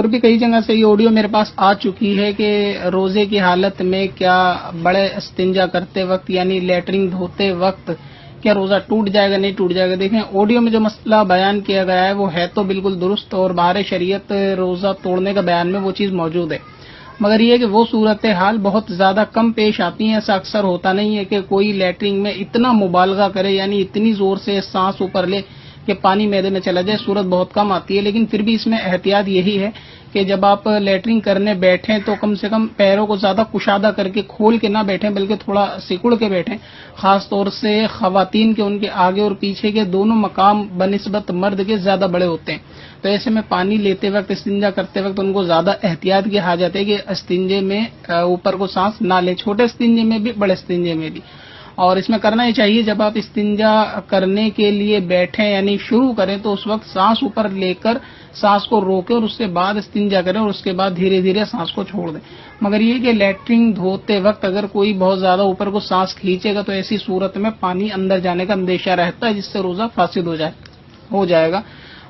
और भी कई जगह से ये ऑडियो मेरे पास आ चुकी है कि रोजे की हालत में क्या बड़े इस्तिंजा करते वक्त यानी लेटरिन धोते वक्त क्या रोजा टूट जाएगा नहीं टूट जाएगा। देखें ऑडियो में जो मसला बयान किया गया है वो है तो बिल्कुल दुरुस्त और बाहर शरीयत रोजा तोड़ने का बयान में वो चीज मौजूद है, मगर ये कि वो सूरत हाल बहुत ज्यादा कम पेश आती है। ऐसा अक्सर होता नहीं है कि कोई लेटरिन में इतना मुबालगा करे यानी इतनी जोर से सांस ऊपर ले कि पानी मैदे में चला जाए, सूरत बहुत कम आती है। लेकिन फिर भी इसमें एहतियात यही है कि जब आप लेटरिन करने बैठें तो कम से कम पैरों को ज्यादा कुशादा करके खोल के ना बैठें बल्कि थोड़ा सिकुड़ के बैठें। खास तौर से खवातीन के उनके आगे और पीछे के दोनों मकाम बनिस्बत मर्द के ज्यादा बड़े होते हैं, तो ऐसे में पानी लेते वक्त इस्तिंजा करते वक्त उनको ज्यादा एहतियात की हाजत है कि इस्तिंजे में ऊपर को सांस ना ले, छोटे इस्तिंजे में भी बड़े इस्तिंजे में भी। और इसमें करना ही चाहिए जब आप इस्तिंजा करने के लिए बैठें यानी शुरू करें तो उस वक्त सांस ऊपर लेकर सांस को रोकें और उसके बाद इस्तिंजा करें और उसके बाद धीरे धीरे सांस को छोड़ दें। मगर ये कि लेटरिन धोते वक्त अगर कोई बहुत ज्यादा ऊपर को सांस खींचेगा तो ऐसी सूरत में पानी अंदर जाने का अंदेशा रहता है जिससे रोजा फासिद हो जाएगा।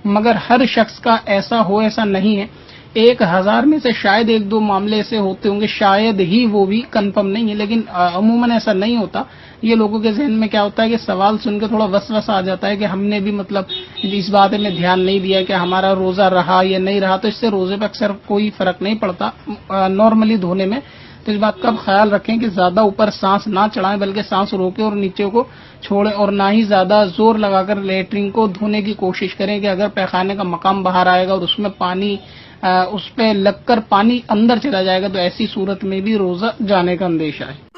मगर हर शख्स का ऐसा हो ऐसा नहीं है, 1000 में से शायद 1-2 मामले ऐसे होते होंगे, शायद ही, वो भी कंफर्म नहीं है, लेकिन अमूमन ऐसा नहीं होता। ये लोगों के जहन में क्या होता है कि सवाल सुनकर थोड़ा वसवसा आ जाता है कि हमने भी मतलब इस बात में ध्यान नहीं दिया कि हमारा रोजा रहा या नहीं रहा, तो इससे रोजे पे अक्सर कोई फर्क नहीं पड़ता नॉर्मली धोने में। तो इस बात का ख्याल रखें कि ज्यादा ऊपर सांस ना चढ़ाएं बल्कि सांस रोके और नीचे को छोड़ें, और ना ही ज्यादा जोर लगाकर लेटरिन को धोने की कोशिश करें कि अगर पैखाने का मकाम बाहर आएगा और उसमें पानी उस पे लगकर पानी अंदर चला जाएगा तो ऐसी सूरत में भी रोजा जाने का अंदेशा है।